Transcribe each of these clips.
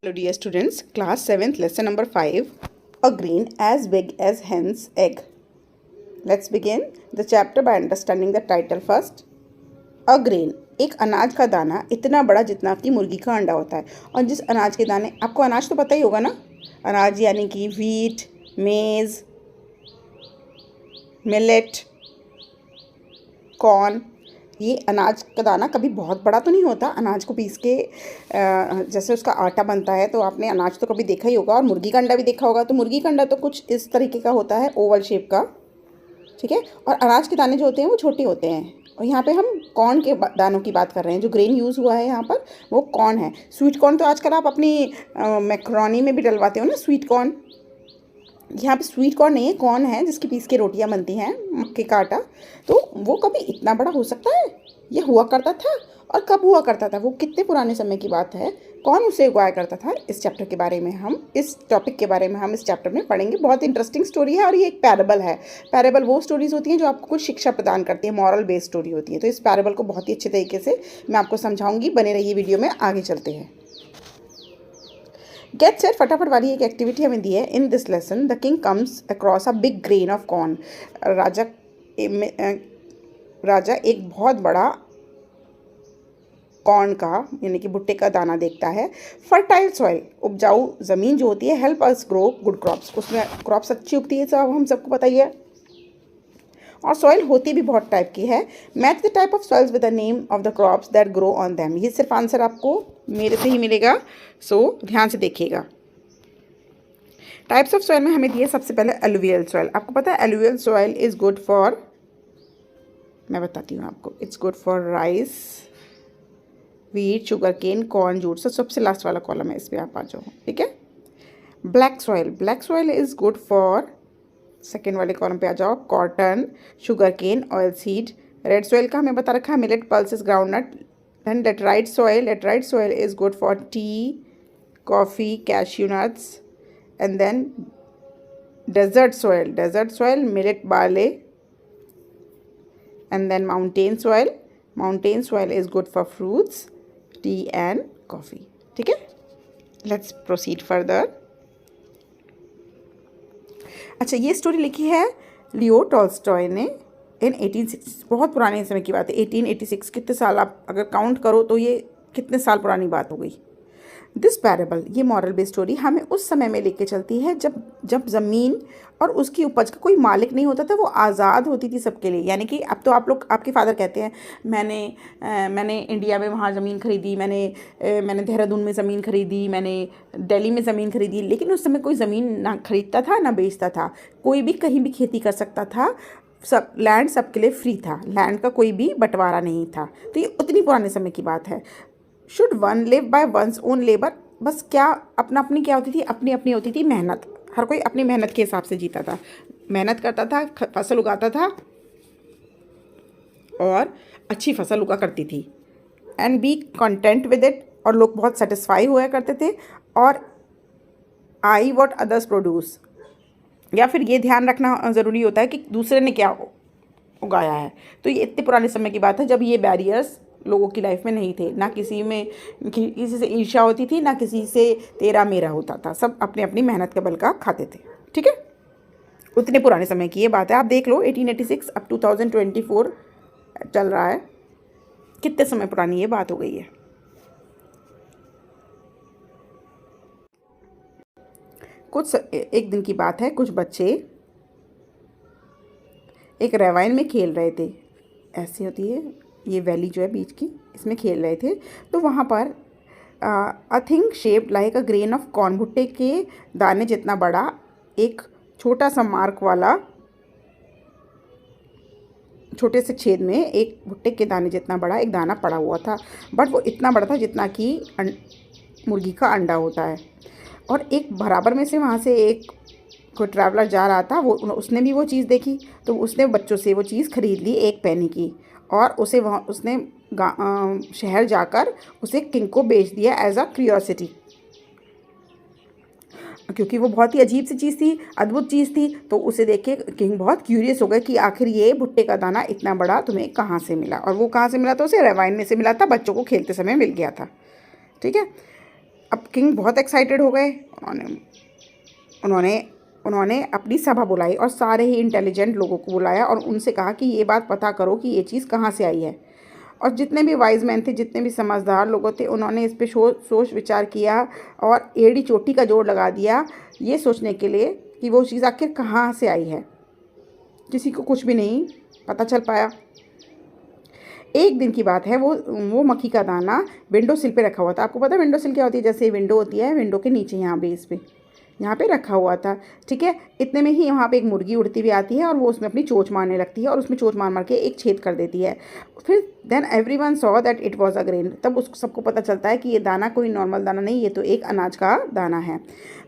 Hello dear students, class 7th lesson number 5, a grain as big as hen's egg. Let's begin the chapter by understanding the title first. A grain, एक अनाज का दाना इतना बड़ा जितना आपकी मुर्गी का अंडा होता है। और जिस अनाज के दाने, आपको अनाज तो पता ही होगा ना, अनाज यानी कि व्हीट, मेज़, मिलेट, कॉर्न। ये अनाज का दाना कभी बहुत बड़ा तो नहीं होता। अनाज को पीस के जैसे उसका आटा बनता है, तो आपने अनाज तो कभी देखा ही होगा, और मुर्गी का अंडा भी देखा होगा। तो मुर्गी का अंडा तो कुछ इस तरीके का होता है, ओवल शेप का, ठीक है। और अनाज के दाने जो होते हैं वो छोटे होते हैं। और यहाँ पे हम कॉर्न के दानों की बात कर रहे हैं। जो ग्रेन यूज़ हुआ है यहाँ पर वो कॉर्न है। स्वीट कॉर्न तो आजकल आप अपनी मैक्रोनी में भी डलवाते हो ना, स्वीट कॉर्न। यहाँ पे स्वीट कॉर्न नहीं है, कॉर्न है जिसकी पीस के रोटियाँ बनती हैं, मक्के का आटा। तो वो कभी इतना बड़ा हो सकता है? ये हुआ करता था। और कब हुआ करता था? वो कितने पुराने समय की बात है। कौन उसे उगाया करता था? इस चैप्टर के बारे में हम, इस टॉपिक के बारे में हम इस चैप्टर में पढ़ेंगे। बहुत इंटरेस्टिंग स्टोरी है, और ये एक पैराबल है। पैराबल वो स्टोरीज होती हैं जो आपको कुछ शिक्षा प्रदान करती है, मॉरल बेस्ड स्टोरी होती है। तो इस पैराबल को बहुत ही अच्छे तरीके से मैं आपको समझाऊंगी। बने रहिए वीडियो में, आगे चलते हैं। गेट सेट फटाफट वाली एक एक्टिविटी हमें दी है। In this lesson the king comes across a big grain of corn. राजा एक बहुत बड़ा कॉर्न का यानी कि भुट्टे का दाना देखता है। फर्टाइल सॉइल, उपजाऊ ज़मीन जो होती है, help us grow good crops, उसमें क्रॉप्स अच्छी उगती है, सब हम सबको पता ही है। और सॉइल होती भी बहुत टाइप की है। Match the type of soils with the name of the crops that grow on them. ये सिर्फ आंसर आपको मेरे से ही मिलेगा, सो ध्यान से देखिएगा। टाइप्स ऑफ सॉइल में हमें दिए सबसे पहले एलुवियल सॉइल। आपको पता है alluvial soil is good for, मैं बताती हूँ आपको, it's good for rice, wheat, sugar cane, corn, jute. सबसे लास्ट वाला कॉलम है, इस पर आप आ जाओ, ठीक है। Black soil, black soil is good for, second वाले कॉलम पे आ जाओ, cotton, sugar cane, oil seed. Red soil का हमें बता रखा है millet, pulses, groundnut. Then laterite soil is good for tea, coffee, cashew nuts. And then desert soil, millet, barley. And then mountain soil is good for fruits, tea and coffee, ठीक है। Let's proceed further. अच्छा, ये story लिखी है Leo Tolstoy ने इन 1860। बहुत पुराने समय की बात है, 1886। कितने साल आप अगर काउंट करो तो ये कितने साल पुरानी बात हो गई। दिस पैरेबल, ये मॉरल बेस्ड स्टोरी हमें उस समय में लेके चलती है जब ज़मीन और उसकी उपज का कोई मालिक नहीं होता था, वो आज़ाद होती थी सबके लिए। यानी कि अब तो आप लोग, आपके फादर कहते हैं मैंने इंडिया में वहाँ ज़मीन खरीदी, मैंने देहरादून में ज़मीन खरीदी, मैंने दिल्ली में ज़मीन खरीदी। लेकिन उस समय कोई ज़मीन ना खरीदता था ना बेचता था, कोई भी कहीं भी खेती कर सकता था। सब लैंड सबके लिए फ्री था, लैंड का कोई भी बंटवारा नहीं था। तो ये उतनी पुराने समय की बात है। Should one live by one's own labour, बस क्या अपनी क्या होती थी, अपनी होती थी मेहनत। हर कोई अपनी मेहनत के हिसाब से जीता था, मेहनत करता था, फसल उगाता था और अच्छी फसल उगा करती थी। And B content with it, और लोग बहुत सेटिस्फाई हुआ करते थे। और आई वॉट अदर्स प्रोड्यूस, या फिर ये ध्यान रखना ज़रूरी होता है कि दूसरे ने क्या उगाया है। तो ये इतने पुराने समय की बात है जब ये बैरियर्स लोगों की लाइफ में नहीं थे। ना किसी में किसी से ईर्ष्या होती थी, ना किसी से तेरा मेरा होता था। सब अपनी अपनी मेहनत के बल का खाते थे, ठीक है। उतने पुराने समय की ये बात है। आप देख लो 1886 अब 2024 चल रहा है, कितने समय पुरानी ये बात हो गई है। एक दिन की बात है, कुछ बच्चे एक रेवाइन में खेल रहे थे। ऐसी होती है ये वैली जो है बीच की, इसमें खेल रहे थे। तो वहाँ पर a thing shaped like a grain of corn, भुट्टे के दाने जितना बड़ा एक छोटा सा मार्क वाला, छोटे से छेद में एक भुट्टे के दाने जितना बड़ा एक दाना पड़ा हुआ था। बट वो इतना बड़ा था जितना कि मुर्गी का अंडा होता है। और एक बराबर में से वहाँ से एक कोई ट्रैवलर जा रहा था, वो उसने भी वो चीज़ देखी, तो उसने बच्चों से वो चीज़ खरीद ली 1 पैनी की। और उसे वहाँ उसने शहर जाकर उसे किंग को बेच दिया एज अ क्यूरियोसिटी, क्योंकि वो बहुत ही अजीब सी चीज़ थी, अद्भुत चीज़ थी। तो उसे देख के किंग बहुत क्यूरियस हो गए कि आखिर ये भुट्टे का दाना इतना बड़ा तुम्हें कहाँ से मिला। और वो कहाँ से मिला? तो उसे रेवाइन में से मिला था, बच्चों को खेलते समय मिल गया था, ठीक है। अब किंग बहुत एक्साइटेड हो गए। उन्होंने उन्होंने अपनी सभा बुलाई और सारे ही इंटेलिजेंट लोगों को बुलाया और उनसे कहा कि ये बात पता करो कि ये चीज़ कहाँ से आई है। और जितने भी वाइज मैन थे, जितने भी समझदार लोग थे, उन्होंने इस पे सोच विचार किया और एड़ी चोटी का जोड़ लगा दिया ये सोचने के लिए कि वो चीज़ आखिर कहाँ से आई है। किसी को कुछ भी नहीं पता चल पाया। एक दिन की बात है, वो मक्खी का दाना विंडो सिल पे रखा हुआ था। आपको पता है विंडो सिल क्या होती है? जैसे विंडो होती है, विंडो के नीचे यहाँ बेस पे यहाँ पे रखा हुआ था। ठीक है, इतने में ही वहाँ पे एक मुर्गी उड़ती हुई आती है और वो उसमें अपनी चोंच मारने लगती है और उसमें चोंच मार मार के एक छेद कर देती है। फिर then everyone saw that it was a grain. तब उसको सबको पता चलता है कि ये दाना कोई नॉर्मल दाना नहीं, ये तो एक अनाज का दाना है।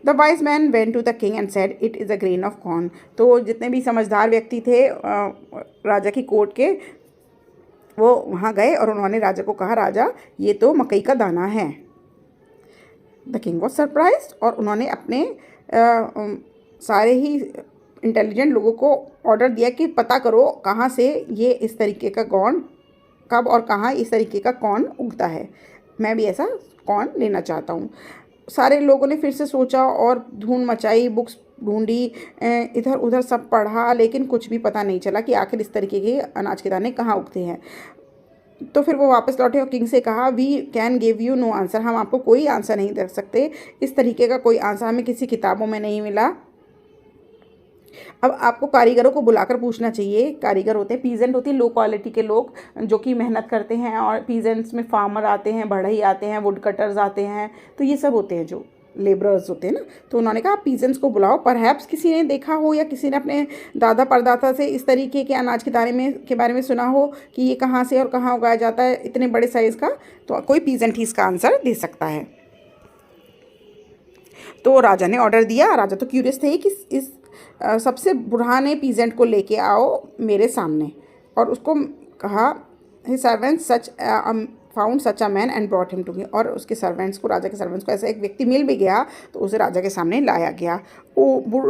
The wise man went to the king and said it is a grain of corn. तो जितने भी समझदार व्यक्ति थे राजा की कोर्ट के, वो वहाँ गए और उन्होंने राजा को कहा, राजा ये तो मकई का दाना है। द किंग वॉज सरप्राइज और उन्होंने अपने सारे ही इंटेलिजेंट लोगों को ऑर्डर दिया कि पता करो कहाँ से ये इस तरीके का कॉर्न, कब और कहाँ इस तरीके का कॉर्न उगता है। मैं भी ऐसा कॉर्न लेना चाहता हूँ। सारे लोगों ने फिर से सोचा और धूम मचाई, बुक्स ढूंढी, इधर उधर सब पढ़ा, लेकिन कुछ भी पता नहीं चला कि आखिर इस तरीके के अनाज के दाने कहाँ उगते हैं। तो फिर वो वापस लौटे और किंग से कहा, we can give you no answer. हम आपको कोई आंसर नहीं दे सकते, इस तरीके का कोई आंसर हमें किसी किताबों में नहीं मिला। अब आपको कारीगरों को बुलाकर पूछना चाहिए। कारीगर होते हैं, पीजेंट होती है लो क्वालिटी के लोग जो कि मेहनत करते हैं, और पीजेंट्स में फार्मर आते हैं, बढ़ई आते हैं, वुड कटर्स आते हैं, तो ये सब होते हैं जो लेबरर्स होते हैं ना। तो उन्होंने कहा पीजेंट्स को बुलाओ, परहैप्स किसी ने देखा हो या किसी ने अपने दादा परदादा से इस तरीके के अनाज के बारे में सुना हो कि ये कहाँ से और कहाँ उगाया जाता है इतने बड़े साइज़ का, तो कोई पीजेंट ही इसका आंसर दे सकता है। तो राजा ने ऑर्डर दिया। राजा तो क्यूरियस थे कि इस सबसे बुढ़ाने पीजेंट को लेके आओ मेरे सामने, और उसको कहा his servant such found such a man and brought him to me. और उसके सर्वेंट्स को, राजा के सर्वेंट्स को ऐसा एक व्यक्ति मिल भी गया, तो उसे राजा के सामने लाया गया। वो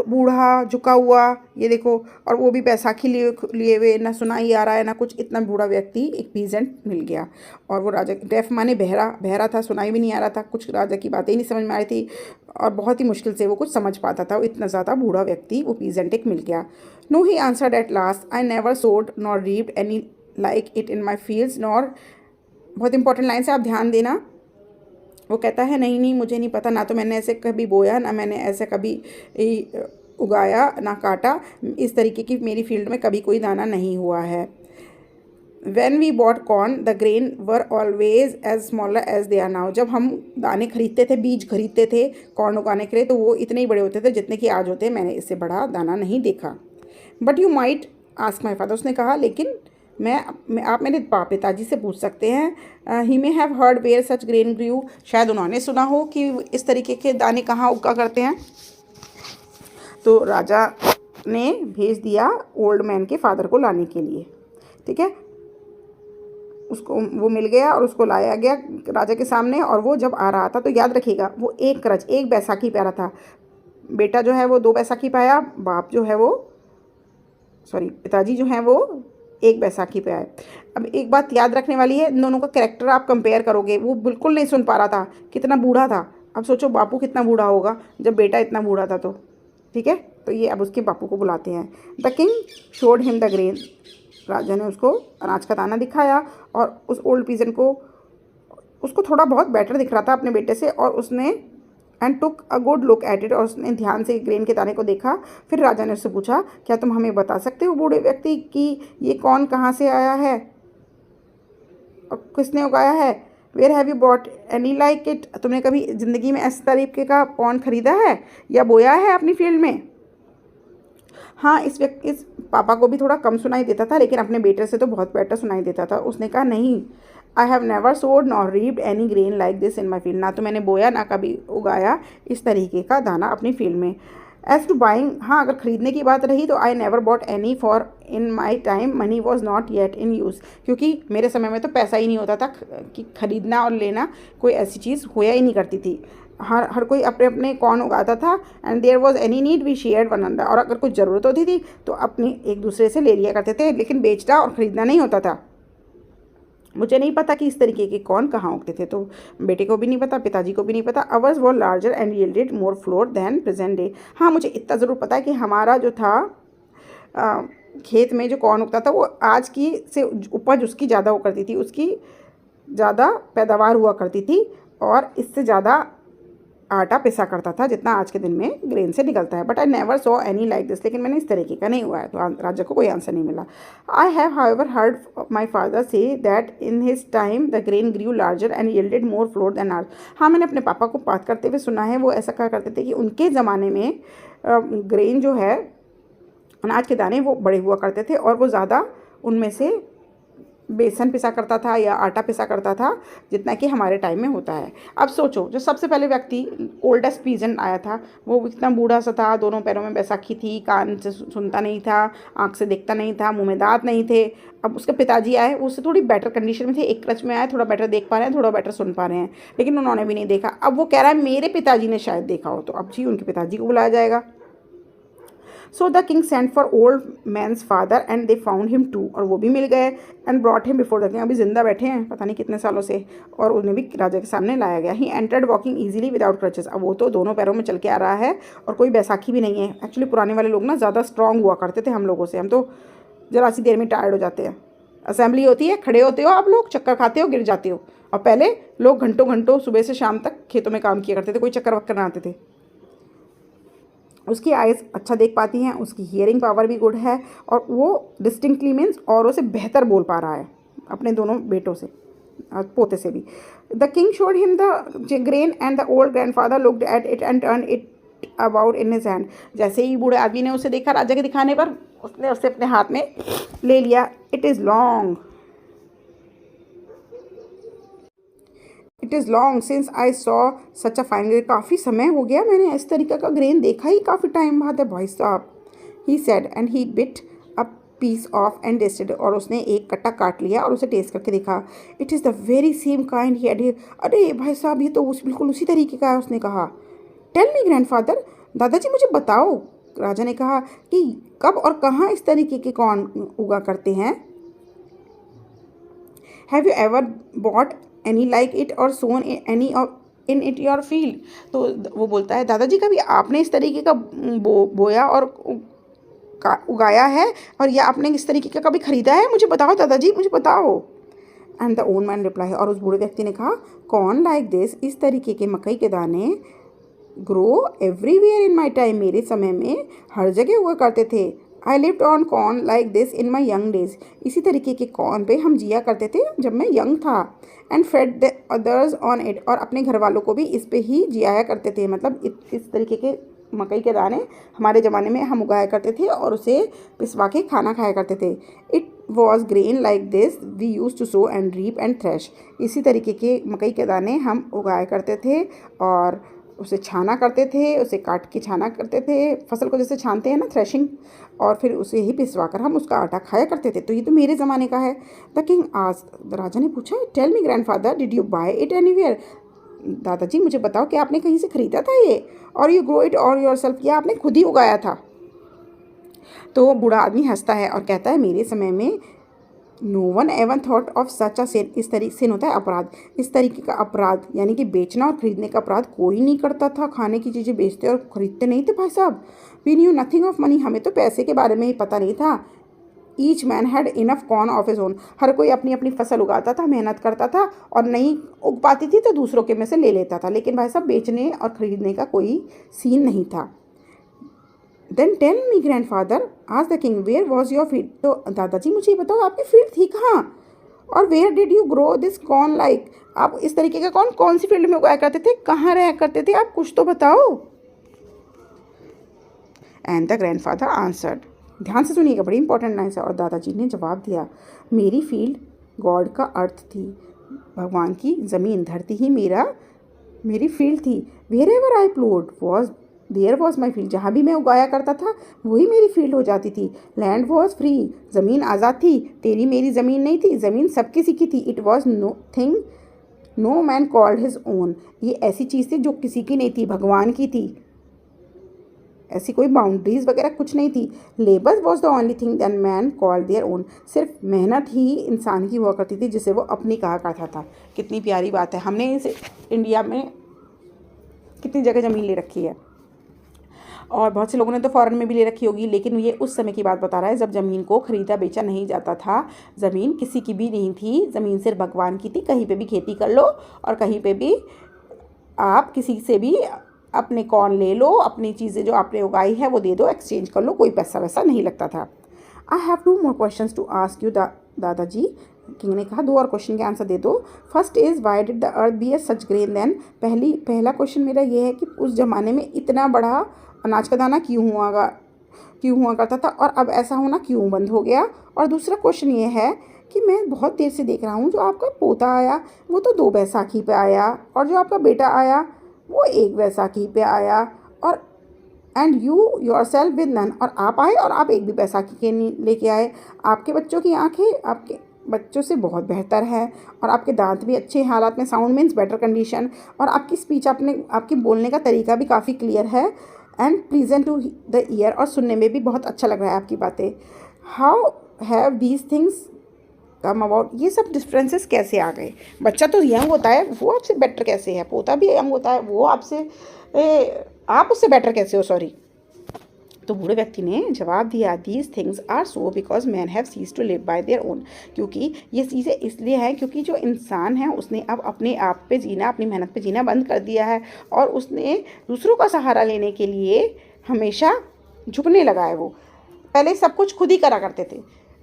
बूढ़ा झुका हुआ, ये देखो, और वो भी बैसाखी लिए हुए, ना सुनाई आ रहा है ना कुछ, इतना बूढ़ा व्यक्ति एक पीजेंट मिल गया। और वो राजा डेफ माने बहरा था, सुनाई भी नहीं आ रहा था, कुछ राजा की बातें ही नहीं समझ में आ रही थी, और बहुत ही मुश्किल से वो कुछ समझ पाता था। वो इतना ज़्यादा बूढ़ा व्यक्ति, वो पीजेंट एक मिल गया। No he answered at last, I never sowed nor reaped any like it in my fields nor. बहुत इंपॉर्टेंट लाइन से आप ध्यान देना। वो कहता है, नहीं मुझे नहीं पता, ना तो मैंने ऐसे कभी बोया, ना मैंने ऐसे कभी उगाया, ना काटा, इस तरीके की मेरी फील्ड में कभी कोई दाना नहीं हुआ है। When we bought corn, the grain were always as smaller as they are now. जब हम दाने खरीदते थे, बीज खरीदते थे कॉर्न उगाने के लिए, तो वो इतने ही बड़े होते थे जितने कि आज होते हैं। मैंने इससे बड़ा दाना नहीं देखा। But you might ask my father, उसने कहा, लेकिन आप मेरे पिताजी से पूछ सकते हैं। He may have heard where such grain grew, शायद उन्होंने सुना हो कि इस तरीके के दाने कहाँ उगा करते हैं। तो राजा ने भेज दिया ओल्ड मैन के फादर को लाने के लिए। ठीक है, उसको वो मिल गया और उसको लाया गया राजा के सामने। और वो जब आ रहा था, तो याद रखिएगा, वो एक बैसाखी प्यारा था। बेटा जो है वो 2 बैसाखी पाया, बाप जो है वो पिताजी जो हैं वो एक बैसाखी पे आए। अब एक बात याद रखने वाली है, इन दोनों का कैरेक्टर आप कंपेयर करोगे। वो बिल्कुल नहीं सुन पा रहा था, कितना बूढ़ा था। अब सोचो बापू कितना बूढ़ा होगा जब बेटा इतना बूढ़ा था। तो ठीक है, तो ये अब उसके बापू को बुलाते हैं। The king showed him the grain, राजा ने उसको अनाज का दाना दिखाया, और उस ओल्ड पीजन को, उसको थोड़ा बहुत बेटर दिख रहा था अपने बेटे से, और उसने and took a good look at it, और उसने ध्यान से ग्रेन के दाने को देखा। फिर राजा ने उससे पूछा, क्या तुम हमें बता सकते हो बूढ़े व्यक्ति कि ये कौन कहाँ से आया है और किसने उगाया है? Where have you bought any like it, तुमने कभी ज़िंदगी में इस तरीके का कौन खरीदा है या बोया है अपनी फील्ड में? हाँ, इस पापा को भी थोड़ा कम सुनाई देता था, लेकिन अपने बेटे से तो बहुत बेटर सुनाई देता था। उसने कहा, नहीं, I have never sowed nor reaped any grain like this in my field, ना तो मैंने बोया ना कभी उगाया इस तरीके का दाना अपनी फील्ड में। एज टू बाइंग, हाँ, अगर ख़रीदने की बात रही तो I never bought any for in my time money was not yet in use, क्योंकि मेरे समय में तो पैसा ही नहीं होता था कि ख़रीदना और लेना कोई ऐसी चीज़ होया ही नहीं करती थी। हर कोई अपने अपने कॉर्न उगाता था। And there was any need we shared one another, और अगर कुछ ज़रूरत होती थी तो अपनी एक दूसरे से ले लिया करते थे, लेकिन बेचना और ख़रीदना नहीं होता था। मुझे नहीं पता कि इस तरीके के कौन कहाँ उगते थे। तो बेटे को भी नहीं पता, पिताजी को भी नहीं पता। Ours were larger and yielded more flour than present day. हाँ, मुझे इतना ज़रूर पता है कि हमारा जो था खेत में जो कौन उगता था वो आज की से उपज उसकी ज़्यादा हो करती थी, उसकी ज़्यादा पैदावार हुआ करती थी और इससे ज़्यादा आटा पिसा करता था जितना आज के दिन में ग्रेन से निकलता है। But I never saw any like this, लेकिन मैंने इस तरीके का नहीं हुआ है। तो राजा को कोई आंसर नहीं मिला। I have however heard my father से that in his time the grain grew larger and yielded more flour than ours. हाँ, मैंने अपने पापा को बात करते हुए सुना है, वो ऐसा कहा करते थे कि उनके ज़माने में ग्रेन जो है, अनाज के दाने, वो बड़े हुआ करते थे और वो ज़्यादा उनमें से बेसन पिसा करता था या आटा पिसा करता था जितना कि हमारे टाइम में होता है। अब सोचो, जो सबसे पहले व्यक्ति ओल्डेस्ट पीजन आया था वो इतना बूढ़ा सा था, दोनों पैरों में बैसाखी थी, कान से सुनता नहीं था, आँख से देखता नहीं था, मुंह में दांत नहीं थे। अब उसके पिताजी आए, उससे थोड़ी बेटर कंडीशन में थे, एक क्रच में आए, थोड़ा बेटर देख पा रहे हैं, थोड़ा बेटर सुन पा रहे हैं, लेकिन उन्होंने भी नहीं देखा। अब वो कह रहा है मेरे पिताजी ने शायद देखा हो, तो अब जी उनके पिताजी को बुलाया जाएगा। So the king sent for old man's father and they found him to, और वो भी मिल गए and brought him before the king. अभी जिंदा बैठे हैं पता नहीं कितने सालों से, और उन्हें भी राजा के सामने लाया गया। He entered walking easily without crutches. अब वो तो दोनों पैरों में चल के आ रहा है और कोई बैसाखी भी नहीं है। एक्चुअली पुराने वाले लोग ना ज़्यादा स्ट्रांग हुआ करते थे हम लोगों से, हम तो जरा सी देर में टायर्ड हो जाते हैं। असेंबली होती है, खड़े होते हो आप लोग, चक्कर खाते हो, गिर जाते हो। और पहले लोग घंटों घंटों सुबह से शाम तक खेतों में काम किया करते थे, कोई चक्कर वक्कर ना आते थे। उसकी आइज़ अच्छा देख पाती हैं, उसकी हियरिंग पावर भी गुड है, और वो डिस्टिंक्टली मीन्स औरों से बेहतर बोल पा रहा है, अपने दोनों बेटों से, पोते से भी। The king showed him the grain and the old grandfather looked at it and turn it about in his hand. जैसे ही बूढ़े आदमी ने उसे देखा राजा के दिखाने पर, उसने उसे अपने हाथ में ले लिया। It is long since I saw such a fine grain. काफ़ी समय हो गया मैंने इस तरीके का ग्रेन देखा ही, काफ़ी टाइम बाद है भाई साहब, he said and he bit a piece of and tasted. और उसने एक कट्टा काट लिया और उसे टेस्ट करके देखा। It is the very same kind he add. अरे भाई साहब, ये तो बिल्कुल उसी तरीके का है। उसने कहा, टेल मी ग्रैंडफादर, दादाजी मुझे बताओ। राजा ने कहा कि कब और कहाँ इस तरीके के कौन उगा करते हैं। Have you ever bought any like it और sown any in it your field. तो वो बोलता है, दादाजी कभी आपने इस तरीके का बोया और उगाया है, और या आपने इस तरीके का कभी खरीदा है? मुझे बताओ दादाजी, मुझे बताओ। And the old man reply, और उस बूढ़े व्यक्ति ने कहा, कॉर्न लाइक दिस, इस तरीके के मकई के दाने grow everywhere in my time, मेरे समय में हर जगह हुआ करते थे। I lived on corn like this in my young days, इसी तरीके के कॉर्न पे हम जिया करते थे जब मैं यंग था। And fed the others on it, और अपने घर वालों को भी इस पे ही जियाया करते थे। मतलब इस तरीके के मकई के दाने हमारे ज़माने में हम उगाया करते थे और उसे पिसवा के खाना खाया करते थे। It was grain like this we use to sow and reap and thresh, इसी तरीके के मकई के दाने हम उगाया करते थे और उसे छाना करते थे, उसे काट के छाना करते थे, फसल को जैसे छानते हैं ना, थ्रेशिंग, और फिर उसे ही पिसवा कर हम उसका आटा खाया करते थे। तो ये तो मेरे ज़माने का है। द किंग आस्क्ड, राजा ने पूछा, tell me grandfather, did you buy it anywhere. दादाजी मुझे बताओ कि आपने कहीं से ख़रीदा था ये, और यू ग्रो इट और योरसेल्फ, या आपने खुद ही उगाया था। तो वो बूढ़ा आदमी हंसता है और कहता है, मेरे समय में no one even thought of such a sin, इस तरीके से होता है अपराध, इस तरीके का अपराध यानी कि बेचना और ख़रीदने का अपराध कोई नहीं करता था। खाने की चीज़ें बेचते और ख़रीदते नहीं थे भाई साहब। We knew nothing of money, हमें तो पैसे के बारे में ही पता नहीं था। Each man had enough corn of his own, हर कोई अपनी अपनी फसल उगाता था, मेहनत करता था, और नहीं उग पाती थी तो दूसरों के में से ले लेता था, लेकिन भाई साहब बेचने और ख़रीदने का कोई सीन नहीं था। देन टेल मी ग्रैंडफादर, आज the king, where was your field. तो दादाजी मुझे बताओ आपकी फील्ड थी कहाँ, और where did you grow this corn like, आप इस तरीके का कौन सी फील्ड में उगाया करते थे, कहाँ रहा करते थे आप, कुछ तो बताओ। एंड द ग्रैंडफादर आंसर्ड, ध्यान से सुनिएगा, बड़ी इंपॉर्टेंट लाइन है। और दादाजी ने जवाब दिया, मेरी फील्ड गॉड का अर्थ थी, भगवान की ज़मीन धरती ही मेरी फील्ड थी। Wherever I ploughed was there was my field, जहाँ भी मैं उगाया करता था वही मेरी फील्ड हो जाती थी। लैंड वॉज फ्री, ज़मीन आज़ाद थी, तेरी मेरी ज़मीन नहीं थी, ज़मीन सबकी सीखी थी। It was nothing no man called his own, ये ऐसी चीज़ थी जो किसी की नहीं थी, भगवान की थी। ऐसी कोई बाउंड्रीज वगैरह कुछ नहीं थी। Labour was the only thing that man called their own. सिर्फ मेहनत ही इंसान की हुआ करती थी जिसे वो अपनी कहा करता था। कितनी प्यारी बात है। हमने इस इंडिया में कितनी जगह ज़मीन ले रखी है, और बहुत से लोगों ने तो फॉरेन में भी ले रखी होगी, लेकिन ये उस समय की बात बता रहा है जब ज़मीन को ख़रीदा बेचा नहीं जाता था। ज़मीन किसी की भी नहीं थी, ज़मीन सिर्फ भगवान की थी। कहीं पे भी खेती कर लो और कहीं पे भी आप किसी से भी अपने कॉर्न ले लो, अपनी चीज़ें जो आपने उगाई है वो दे दो, एक्सचेंज कर लो, कोई पैसा वैसा नहीं लगता था। I have 2 more questions to ask you दादाजी। किंग ने कहा 2 और क्वेश्चन के आंसर दे दो। First is why did the earth be a such grain then. पहला क्वेश्चन मेरा ये है कि उस ज़माने में इतना बड़ा अनाज का दाना क्यों हुआ करता था और अब ऐसा होना क्यों बंद हो गया। और दूसरा क्वेश्चन ये है कि मैं बहुत देर से देख रहा हूँ, जो आपका पोता आया वो तो 2 बैसाखी पे आया, और जो आपका बेटा आया वो 1 बैसाखी पे आया, और and you yourself with none, और आप आए और आप एक भी बैसाखी के नहीं लेके आए। आपके बच्चों की आंखें आपके बच्चों से बहुत बेहतर है, और आपके दांत भी अच्छे हालात में, साउंड मीन्स बेटर कंडीशन, और आपकी स्पीच आपकी बोलने का तरीका भी काफ़ी क्लियर है and pleasant to the ear, और सुनने में भी बहुत अच्छा लग रहा है आपकी बातें। How have these things come about. ये सब डिफरेंसेस कैसे आ गए। बच्चा तो यंग होता है, वो आपसे बेटर कैसे है। पोता भी यंग होता है, वो आप उससे बेटर कैसे हो, सॉरी। तो बूढ़े व्यक्ति ने जवाब दिया, these things are so because man have cease to live by their own. क्योंकि ये चीज़ें इसलिए हैं क्योंकि जो इंसान है उसने अब अपने आप पे जीना, अपनी मेहनत पे जीना बंद कर दिया है, और उसने दूसरों का सहारा लेने के लिए हमेशा झुकने लगा है। वो पहले सब कुछ खुद ही करा करते थे,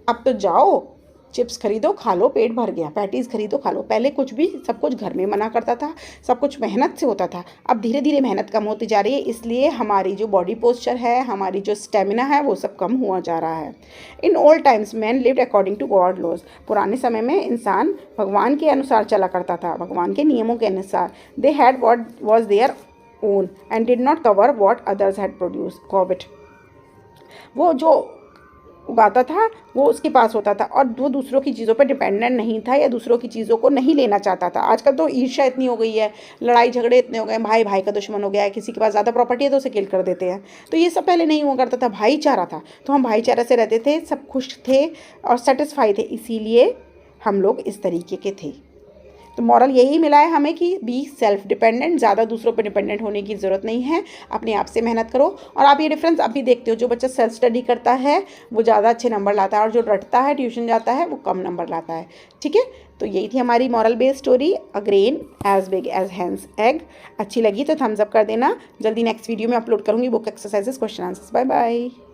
अब तो जाओ चिप्स खरीदो खा लो, पेट भर गया, पैटीज़ खरीदो खा लो। पहले सब कुछ घर में मना करता था, सब कुछ मेहनत से होता था। अब धीरे धीरे मेहनत कम होती जा रही है, इसलिए हमारी जो बॉडी पोस्चर है, हमारी जो स्टेमिना है, वो सब कम हुआ जा रहा है। In old times man lived according to God laws. पुराने समय में इंसान भगवान के अनुसार चला करता था, भगवान के नियमों के अनुसार। They had what was their own and did not cover what others had produce Covid. वो जो उगाता था वो उसके पास होता था, और वो दूसरों की चीज़ों पर डिपेंडेंट नहीं था या दूसरों की चीज़ों को नहीं लेना चाहता था। आजकल तो ईर्ष्या इतनी हो गई है, लड़ाई झगड़े इतने हो गए, भाई भाई का दुश्मन हो गया है, किसी के पास ज़्यादा प्रॉपर्टी है तो उसे किल कर देते हैं। तो ये सब पहले नहीं हुआ करता था, भाईचारा था, तो हम भाईचारा से रहते थे, सब खुश थे और सेटिस्फाई थे, इसीलिए हम लोग इस तरीके के थे। तो मॉरल यही मिला है हमें कि बी सेल्फ डिपेंडेंट, ज़्यादा दूसरों पर डिपेंडेंट होने की ज़रूरत नहीं है, अपने आप से मेहनत करो। और आप ये डिफरेंस अभी देखते हो, जो बच्चा सेल्फ स्टडी करता है वो ज़्यादा अच्छे नंबर लाता है, और जो रटता है ट्यूशन जाता है वो कम नंबर लाता है। ठीक है, तो यही थी हमारी moral based story, a grain as big as hen's egg. अच्छी लगी तो थम्स अप कर देना। जल्दी नेक्स्ट वीडियो में अपलोड करूँगी book exercises, question answers. Bye bye.